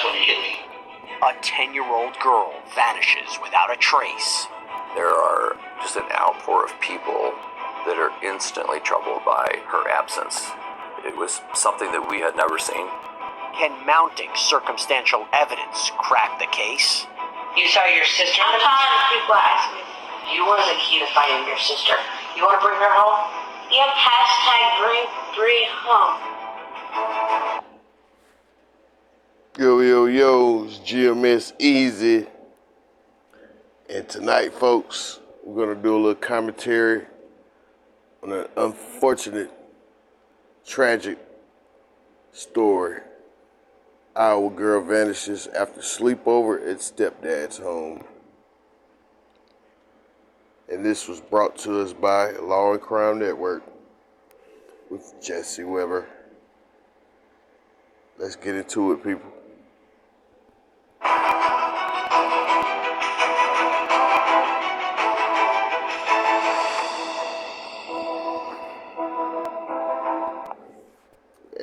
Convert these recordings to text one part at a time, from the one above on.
that's when you hit me. A 10-year-old girl vanishes without a trace. There are just an outpour of people that are instantly troubled by her absence. It was something that we had never seen. Can mounting circumstantial evidence crack the case? You saw your sister? I'm tired of people asking me. You were the key to finding your sister. You want to bring her home? Yep, hashtag bring home. Yo, it's GMS Easy. And tonight, folks, we're going to do a little commentary on an unfortunate, tragic story. Our girl vanishes after sleepover at Stepdad's home. And this was brought to us by Law and Crime Network with Jesse Weber. Let's get into it, people.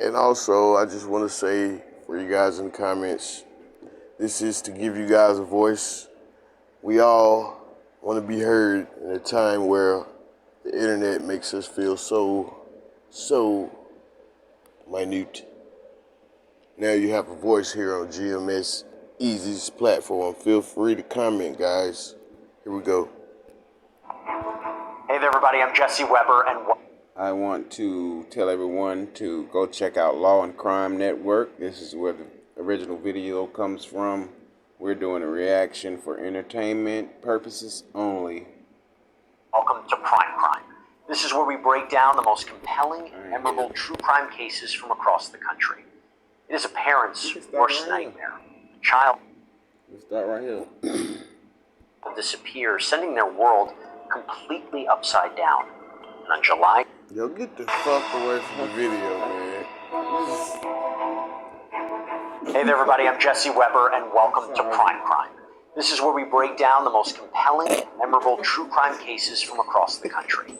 And also, I just want to say for you guys in the comments, this is to give you guys a voice. We all want to be heard in a time where the internet makes us feel so minute. Now you have a voice here on GMS Easy's platform. Feel free to comment, guys. Here we go. Hey there, everybody. I'm Jesse Weber, and I want to tell everyone to go check out Law and Crime Network. This is where the original video comes from. We're doing a reaction for entertainment purposes only. welcome to Prime Crime. This is where we break down the most compelling, memorable true crime cases from across the country. It is a parent's worst nightmare. A child Let's start right here. will disappear, sending their world completely upside down. And on July... Yo, get the fuck away from the video, man. Hey there, everybody. I'm Jesse Weber, and welcome to Prime Crime. This is where we break down the most compelling, memorable true crime cases from across the country.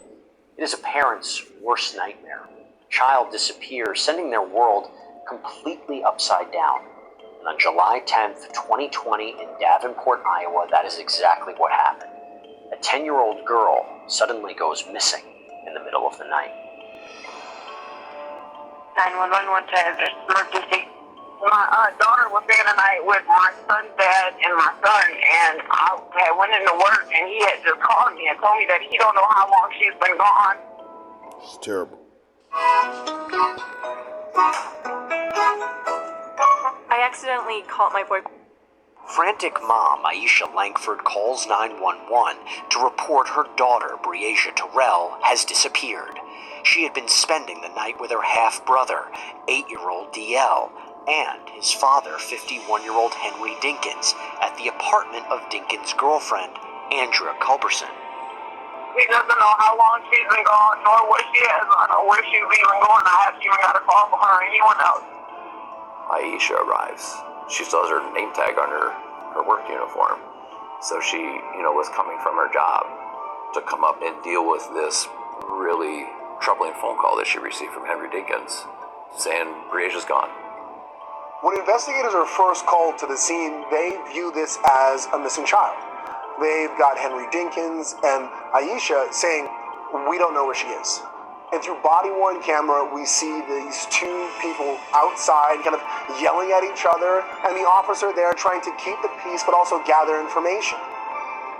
It is a parent's worst nightmare. A child disappears, sending their world completely upside down. And on July 10th, 2020, in Davenport, Iowa, that is exactly what happened. A 10-year-old girl suddenly goes missing in the middle of the night. 911, what's the address? Emergency. My daughter was staying the night with my son's dad and my son, and I had went into work, and he had just called me and told me that he don't know how long she's been gone. It's terrible. I accidentally caught my boy. Frantic mom Aisha Langford calls 911 to report her daughter, Breasia Terrell, has disappeared. She had been spending the night with her half-brother, 8-year-old DL, and his father, 51-year-old Henry Dinkins, at the apartment of Dinkins' girlfriend, Andrea Culberson. He doesn't know how long she's been gone, nor where she is, or know where she's even going. I haven't even got a call from her or anyone else. Aisha arrives. She still has her name tag on her work uniform. So she, was coming from her job to come up and deal with this really troubling phone call that she received from Henry Dinkins saying Breasia's gone. When investigators are first called to the scene, they view this as a missing child. They've got Henry Dinkins and Aisha saying, we don't know where she is. And through body-worn camera, we see these two people outside kind of yelling at each other, and the officer there trying to keep the peace but also gather information.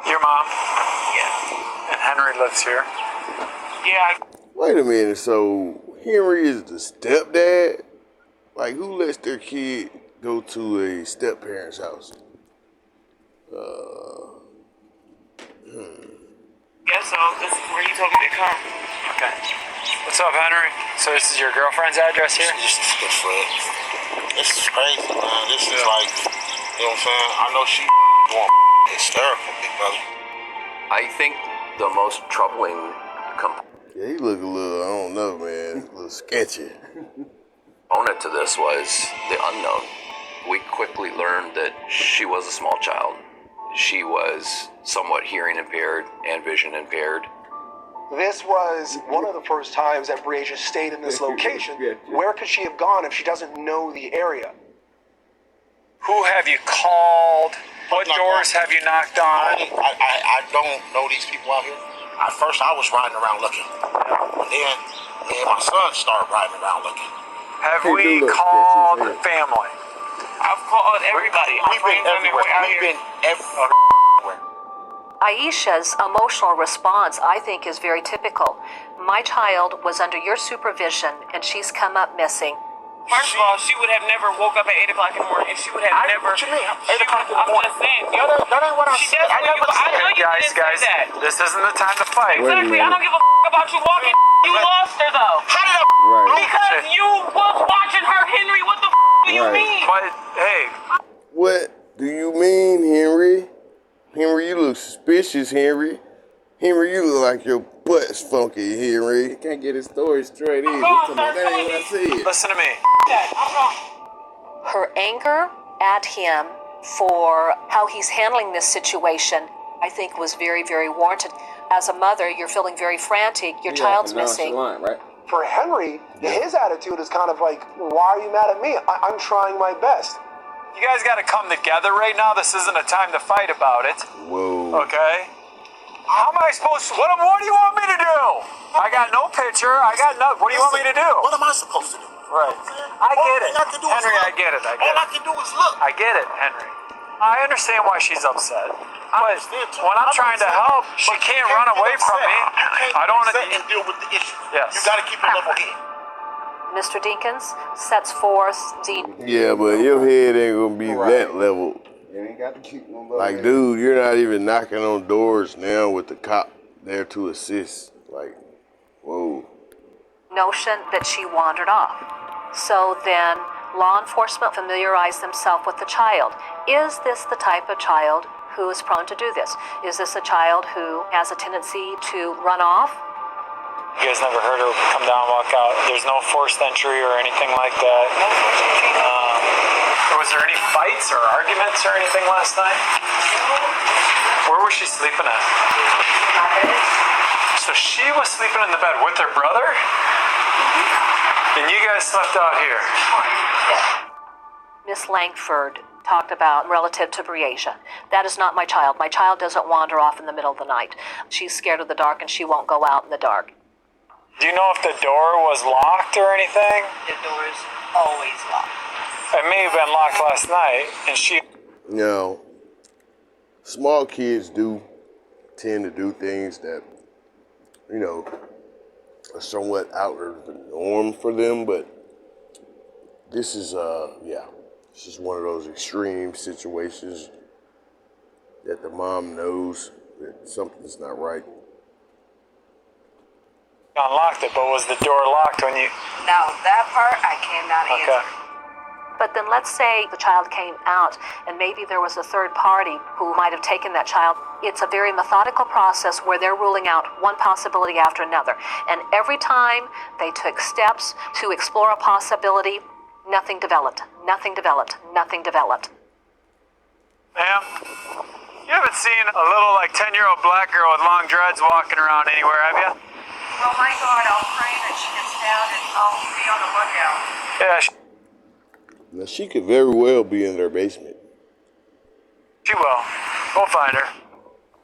Your mom? Yeah. And Henry lives here? Yeah. Wait a minute, so Henry is the stepdad? Like, who lets their kid go to a step-parent's house? Yeah, so this is where you told me to come. Okay. What's up, Henry? So this is your girlfriend's address here? This is crazy, man. This is like, you know what I'm saying? I know she going hysterical, big brother. I think the most troubling Yeah, he look a little, I don't know, man, a little sketchy. component to this was the unknown. We quickly learned that she was a small child. She was somewhat hearing impaired and vision impaired. This was one of the first times that Breasia stayed in this location. Where could she have gone if she doesn't know the area? Who have you called? What doors have you knocked on? I don't know these people out here. At first, I was riding around looking. And then me and my son started riding around looking. Have we called family? I've called everybody. We've been everywhere. We've been everywhere. Aisha's emotional response, I think, is very typical. My child was under your supervision, and she's come up missing. First of all, she would have never woke up at 8 o'clock in the morning, and she would have never. What you mean? 8 o'clock in the I'm morning? just saying. That ain't what I said. I never said. I know you Guys, didn't say that. this isn't the time to fight. Exactly. I don't give a about you walking. You lost her though. How did I? Right. Because you was watching her, Henry. What the do you Right. mean? But hey, What do you mean, Henry? Henry, you look suspicious, Henry. Henry, you look like your butt's funky, Henry. He can't get his story straight either. That ain't what I said. listen to me. Her anger at him for how he's handling this situation, I think, was very, very warranted. As a mother, you're feeling very frantic. Your child's missing. Right? For Henry, his attitude is kind of like, why are you mad at me? I'm trying my best. You guys got to come together right now. This isn't a time to fight about it. Whoa. Okay? How am I supposed to? What do you want me to do? I got no picture. I got no. What do you want me to do? What am I supposed to do? Right. I get it. All I can do is Henry, look. I get it. I All get I it. can do is look. I get it, Henry. I understand why she's upset. But understand too. when I'm trying to upset, help, she but you can't run get away from upset. me. You can't I don't want sit to. and deal with the issue. Yes. You got to keep a level head. Mr. Dinkins sets forth the Yeah, but your head ain't gonna be that level. You ain't got to keep no Like, dude, you're not even knocking on doors now with the cop there to assist. Like, whoa. notion that she wandered off. So then law enforcement familiarized themselves with the child. Is this the type of child who is prone to do this? Is this a child who has a tendency to run off? You guys never heard her come down and walk out. There's no forced entry or anything like that. Was there any fights or arguments or anything last night? Where was she sleeping at? So she was sleeping in the bed with her brother? And you guys slept out here? Miss Langford talked about relative to Briasia. That is not my child. My child doesn't wander off in the middle of the night. She's scared of the dark and she won't go out in the dark. Do you know if the door was locked or anything? The door is always locked. It may have been locked last night, and she... Now, small kids do tend to do things that, you know, are somewhat out of the norm for them, but this is, this is one of those extreme situations that the mom knows that something's not right. unlocked it, but was the door locked when you... No, that part I cannot answer. But then let's say the child came out and maybe there was a third party who might have taken that child. It's a very methodical process where they're ruling out one possibility after another. And every time they took steps to explore a possibility, nothing developed, nothing developed, nothing developed. Ma'am, you haven't seen a little like 10-year-old black girl with long dreads walking around anywhere, have you? Oh my God, I'll pray that she gets found and I'll be on the lookout. Yeah, Now, she could very well be in their basement. she will. We'll find her.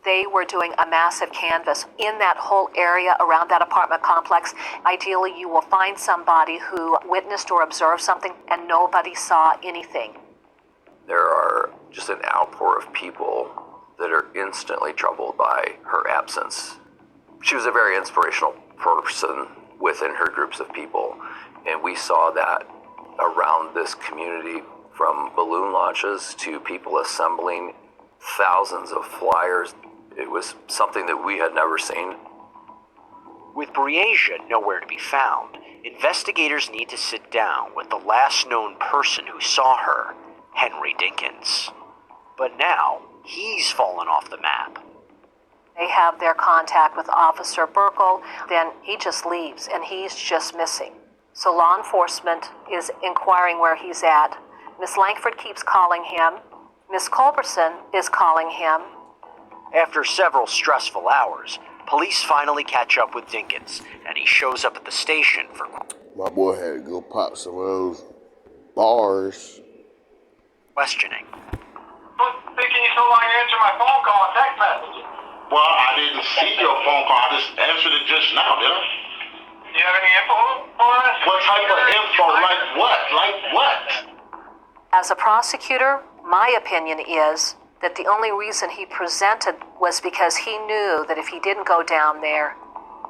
They were doing a massive canvas in that whole area around that apartment complex. Ideally, you will find somebody who witnessed or observed something and nobody saw anything. There are just an outpour of people that are instantly troubled by her absence. She was a very inspirational person within her groups of people, and we saw that around this community, from balloon launches to people assembling thousands of flyers. It was something that we had never seen. With Briasia nowhere to be found, investigators need to sit down with the last known person who saw her, Henry Dinkins. But now, he's fallen off the map. They have their contact with Officer Burkle, then he just leaves and he's just missing. So law enforcement is inquiring where he's at. Miss Langford keeps calling him. Miss Culberson is calling him. After several stressful hours, police finally catch up with Dinkins, and he shows up at the station for... My boy had to go pop some of those bars. questioning. Thinking you so long to answer my phone call and text message. Well, I didn't see your phone call. I just answered it just now, did I? Do you have any info for us? What type of info? Like what? Like what? As a prosecutor, my opinion is that the only reason he presented was because he knew that if he didn't go down there,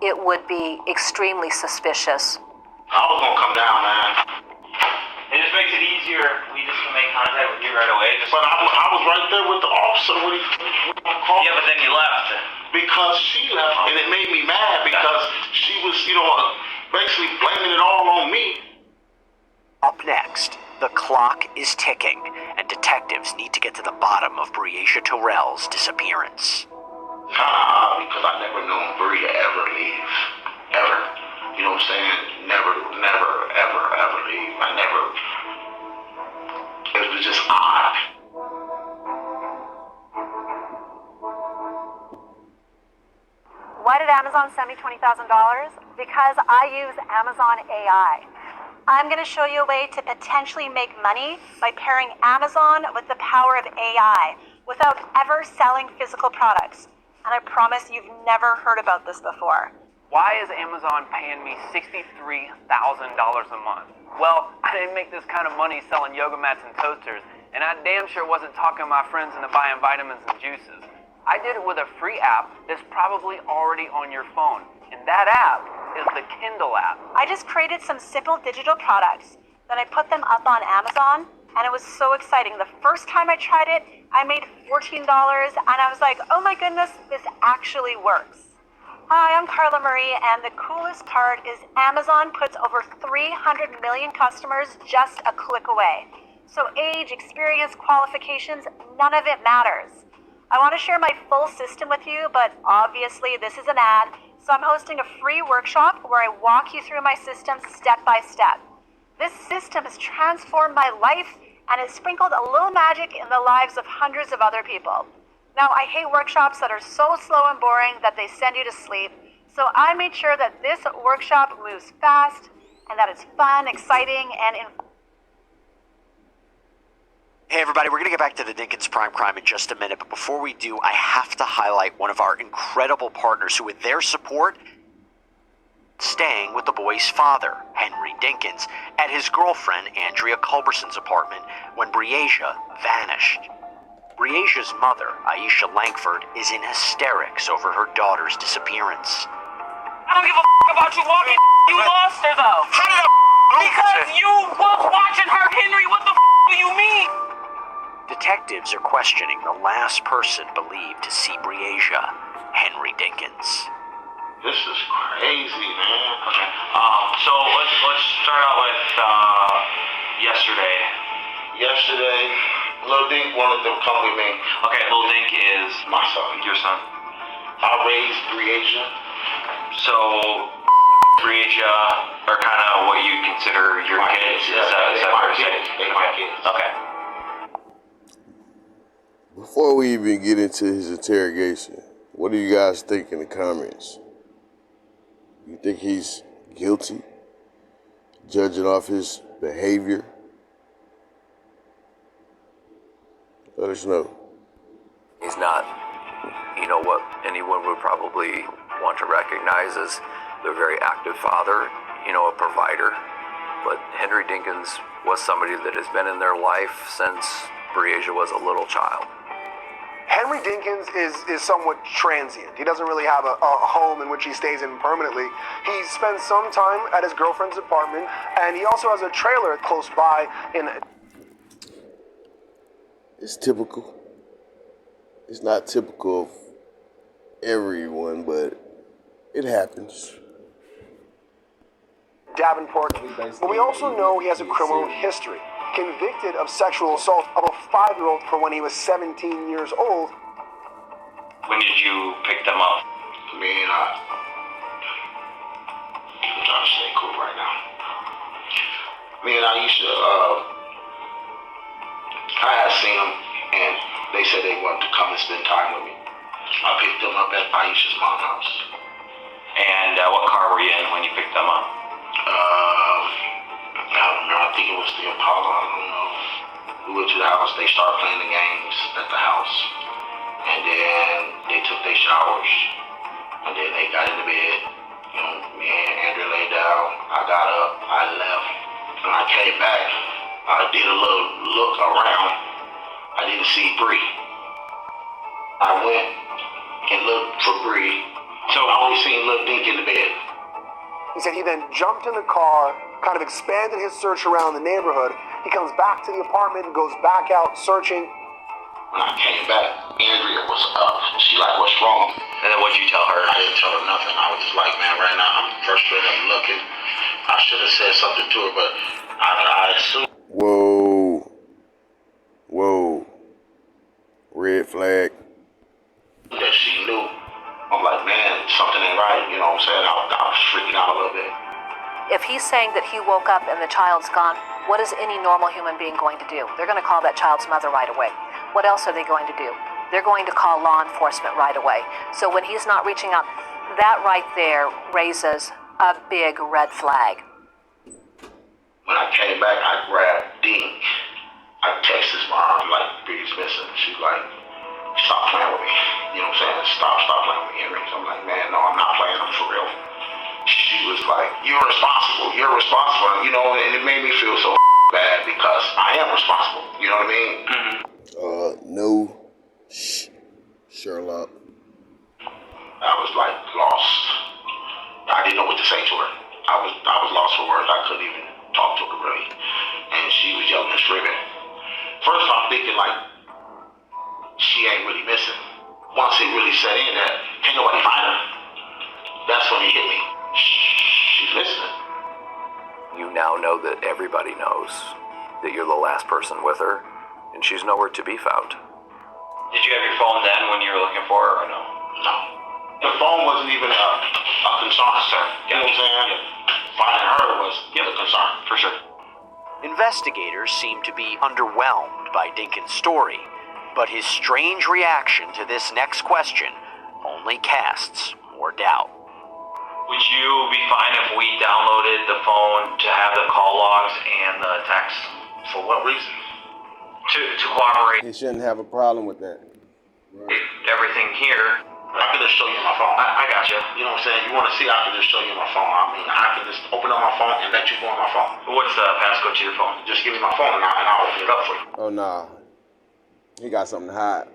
it would be extremely suspicious. I was gonna come down, man. It just makes it easier. We just can make contact with you right away. But I was right there with the officer when he called. Yeah, but then you left. Because she left, and it made me mad because she was, basically blaming it all on me. Up next, the clock is ticking, and detectives need to get to the bottom of Breasia Terrell's disappearance. Because I never known Bree to ever leave. Ever. You know what I'm saying? Never, ever leave. It was just odd. Why did Amazon send me $20,000? Because I use Amazon AI. I'm going to show you a way to potentially make money by pairing Amazon with the power of AI without ever selling physical products. And I promise you've never heard about this before. Why is Amazon paying me $63,000 a month? Well, I didn't make this kind of money selling yoga mats and toasters, and I damn sure wasn't talking to my friends into buying vitamins and juices. I did it with a free app that's probably already on your phone, and that app is the Kindle app. I just created some simple digital products, then I put them up on Amazon, and it was so exciting. The first time I tried it, I made $14, and I was like, oh my goodness, this actually works. Hi, I'm Carla Marie, and the coolest part is Amazon puts over 300 million customers just a click away. So age, experience, qualifications, none of it matters. I want to share my full system with you, but obviously this is an ad, so I'm hosting a free workshop where I walk you through my system step by step. This system has transformed my life and has sprinkled a little magic in the lives of hundreds of other people. Now, I hate workshops that are so slow and boring that they send you to sleep, so I made sure that this workshop moves fast and that it's fun, exciting, and Hey everybody, we're going to get back to the Dinkins Prime Crime in just a minute, but before we do, I have to highlight one of our incredible partners who, with their support, staying with the boy's father, Henry Dinkins, at his girlfriend Andrea Culberson's apartment when Breasia vanished. Breasia's mother, Aisha Langford, is in hysterics over her daughter's disappearance. I don't give a about you walking. You lost her though. How did I Because you was watching her, Henry. What the do you mean? Detectives are questioning the last person believed to see Breasia, Henry Dinkins. This is crazy, man. Okay. So let's start out with yesterday. Yesterday, Lil Dink wanted to come with me. Okay, Lil Dink is My son. your son. I raised Breasia. So Breasia are kind of what you consider your My kids. kids, Is that they my fair to say? kids. They my kids. Okay. Before we even get into his interrogation, what do you guys think in the comments? You think he's guilty, judging off his behavior? Let us know. He's not, what anyone would probably want to recognize as a very active father, a provider. But Henry Dinkins was somebody that has been in their life since Breasia was a little child. Henry Dinkins is somewhat transient. He doesn't really have a home in which he stays in permanently. He spends some time at his girlfriend's apartment, and he also has a trailer close by in... It's typical. It's not typical of everyone, but it happens. Davenport, but we also know he has a criminal history. Convicted of sexual assault of a 5-year-old from when he was 17 years old. When did you pick them up? Me and I'm trying to stay cool right now. Me and Aisha, I had seen them, and they said they wanted to come and spend time with me. I picked them up at Aisha's mom's house. And what car were you in when you picked them up? I don't know. I think it was the Impala. I don't know. We went to the house. They started playing the games at the house. And then they took their showers. And then they got into bed. You know, me and Andrew laid down. I got up. I left. When I came back, I did a little look around. I didn't see Bree. I went and looked for Bree. So I only seen Lil Dink in the bed. He said he then jumped in the car, kind of expanded his search around the neighborhood. He comes back to the apartment and goes back out searching. When I came back, Andrea was up. She like, what's wrong? And then what'd you tell her? I didn't tell her nothing. I was just like, man, right now I'm frustrated. I'm looking. I should have said something to her, but I assumed. Whoa. Whoa. Red flag. That she knew. I'm like, man, something ain't right. You know what I'm saying? I was freaking out a little bit. If he's saying that he woke up and the child's gone, what is any normal human being going to do? They're going to call that child's mother right away. What else are they going to do? They're going to call law enforcement right away. So when he's not reaching out, that right there raises a big red flag. When I came back, I grabbed Dink. I texted his mom, like, Bree's missing. She's like, stop playing with me. You know what I'm saying? Stop playing with me, Henry. So I'm like, man, no, I'm not playing. I'm for real. She was like, you're responsible. You're responsible. You know, and it made me feel so bad because I am responsible. You know what I mean? No. Sherlock. I was like lost. I didn't know what to say to her. I was lost for words. I couldn't even talk to her really. And she was yelling and screaming. First I'm thinking like, she ain't really missing. Once it really set in that can't nobody find her, that's when it hit me. She's listening. You now know that everybody knows that you're the last person with her, and she's nowhere to be found. Did you have your phone then when you were looking for her, or no? No. The phone wasn't even a concern, sir. You know what I'm saying? Finding her was a concern. For sure. Investigators seem to be underwhelmed by Dinkin's story, but his strange reaction to this next question only casts more doubt. Would you be fine if we downloaded the phone to have the call logs and the text? For what reason? To cooperate He shouldn't have a problem with that. everything here. I can just show you my phone. I got you. You know what I'm saying? You want to see, I can just show you my phone. I mean, I can just open up my phone and let you go on my phone. What's the passcode to your phone? Just give me my phone and I'll open it up for you. Oh, nah. He got something to hide.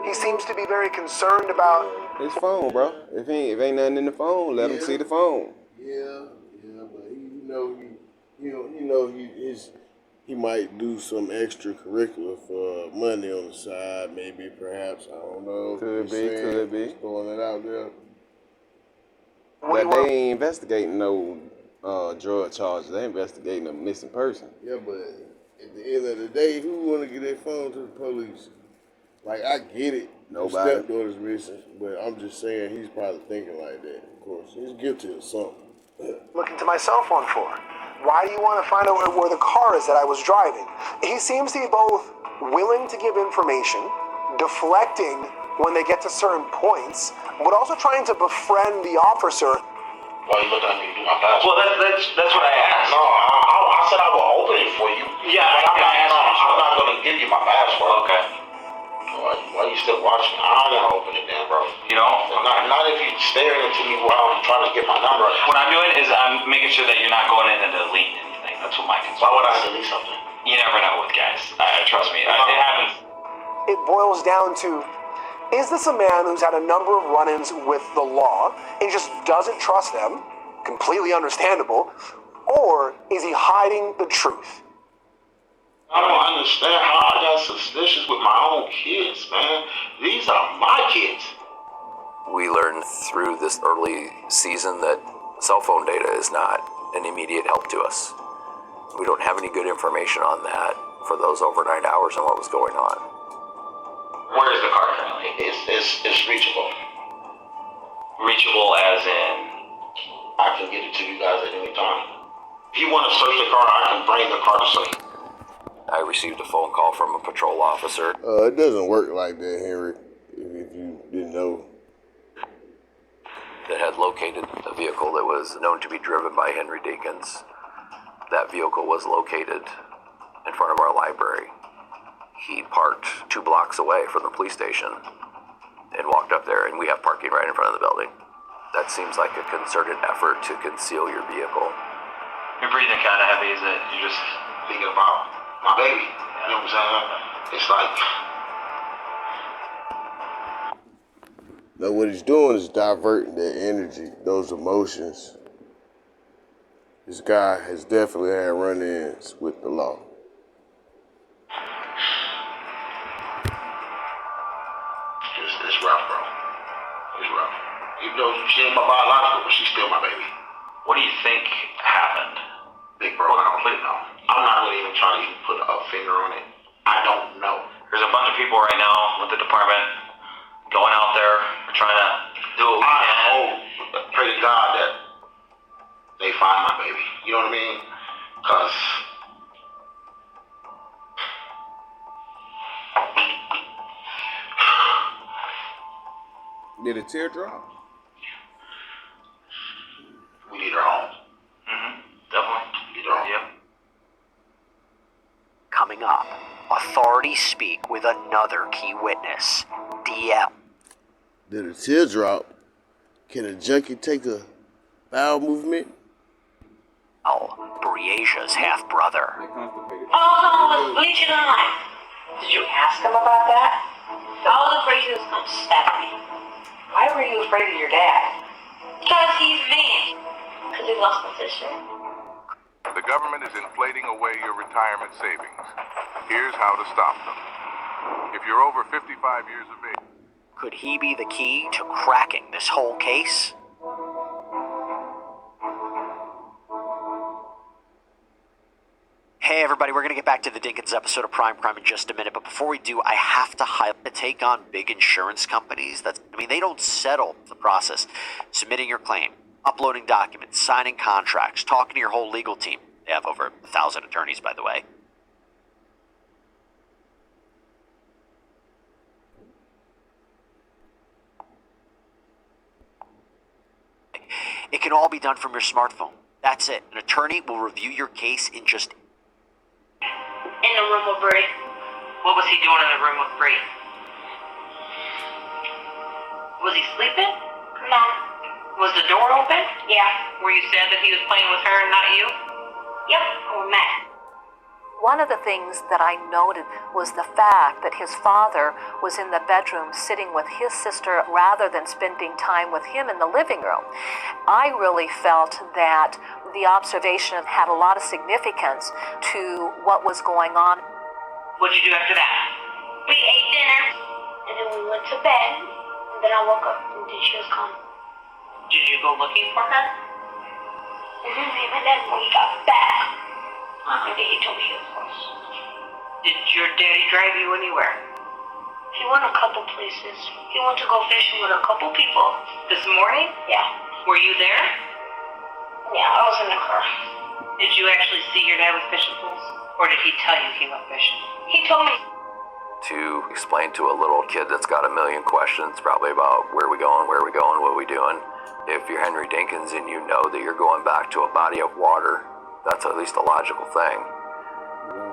He seems to be very concerned about His phone, bro. If ain't nothing in the phone, let him see the phone. Yeah, but he might do some extracurricular for money on the side, maybe, perhaps, I don't know. Could be. Just throwing it out there. But they ain't investigating no drug charges. They investigating a missing person. Yeah, but at the end of the day, who want to get their phone to the police? Like, I get it. Nobody. His stepdaughter's missing, but I'm just saying he's probably thinking like that. Of course, he's guilty of something. looking to my cell phone for. Why do you want to find out where the car is that I was driving? He seems to be both willing to give information, deflecting when they get to certain points, but also trying to befriend the officer. Why you looking at me to do my password? Well, that's what I asked. No, I said I will open it for you. Yeah, I'm not going to give you my password. Okay. Why you still watching? I don't want to open it then, bro. You know? Not if you're staring into me while I'm trying to get my number. What I'm doing is I'm making sure that you're not going in and deleting anything. That's what my concern is. Why would I delete something? You never know with guys. Trust me. It happens. It boils down to, is this a man who's had a number of run-ins with the law and just doesn't trust them, completely understandable, or is he hiding the truth? I don't understand how I got suspicious with my own kids, man. These are my kids. We learned through this early season that cell phone data is not an immediate help to us. We don't have any good information on that for those overnight hours and what was going on. Where is the car currently? It's reachable. Reachable as in? I can get it to you guys at any time. If you want to search the car, I can bring the car to search. I received a phone call from a patrol officer. It doesn't work like that, Henry, if you didn't know. That had located a vehicle that was known to be driven by Henry Dinkins. That vehicle was located in front of our library. He parked 2 blocks away from the police station and walked up there, and we have parking right in front of the building. That seems like a concerted effort to conceal your vehicle. You're breathing kind of heavy, is it? You're just Thinking about my baby. You know what I'm saying? It's like, now what he's doing is diverting that energy, those emotions. This guy has definitely had run-ins with the law. it's rough, bro. It's rough. Even though she ain't my biological, but she's still my baby. What do you think happened? Big bro, I don't really know. I'm not really even trying to even put a finger on it. I don't know. There's a bunch of people right now with the department going out there. We're trying to do what we can. I hope, pray to God that they find my baby. You know what I mean? Because Did a tear drop? we need her home. Definitely. We need her home. Yep. Coming up, authorities speak with another key witness, DL. Did a teardrop? Can a junkie take a bowel movement? Briasia's half-brother. Oh, bleaching on. Did you ask him about that? I was afraid he was going to stab me. Why were you afraid of your dad? Because he's mean. Because he lost my sister. The government is inflating away your retirement savings. Here's how to stop them. If you're over 55 years of age... Could he be the key to cracking this whole case? Hey everybody, we're going to get back to the Dinkins episode of Prime Crime in just a minute, but before we do, I have to highlight the take on big insurance companies. They don't settle the process. Submitting your claim, uploading documents, signing contracts, talking to your whole legal team. They have over 1,000 attorneys, by the way. It can all be done from your smartphone. That's it. An attorney will review your case in just... In the room with Bree. What was he doing in the room with Bree? Was he sleeping? No. Was the door open? Yeah. Were you sad that he was playing with her and not you? Yep, we're mad. One of the things that I noted was the fact that his father was in the bedroom sitting with his sister rather than spending time with him in the living room. I really felt that the observation had a lot of significance to what was going on. What'd you do after that? We ate dinner, and then we went to bed, and then I woke up and then she was gone. Did you go looking for her? And then when we got back, and then he told me he was lost. Did your daddy drive you anywhere? He went a couple places. He went to go fishing with a couple people. This morning? Yeah. Were you there? Yeah, I was in the car. Did you actually see your dad with fishing poles? Or did he tell you he went fishing? He told me. To explain to a little kid that's got a million questions, probably about where we going, what are we doing. If you're Henry Dinkins and you know that you're going back to a body of water, that's at least a logical thing.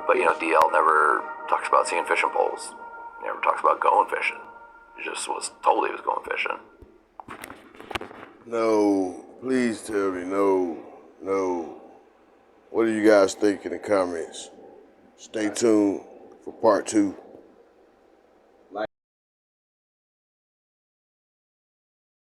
But DL never talks about seeing fishing poles. He never talks about going fishing. He just was told he was going fishing. No, please tell me, no. What do you guys think in the comments? Stay tuned for part 2.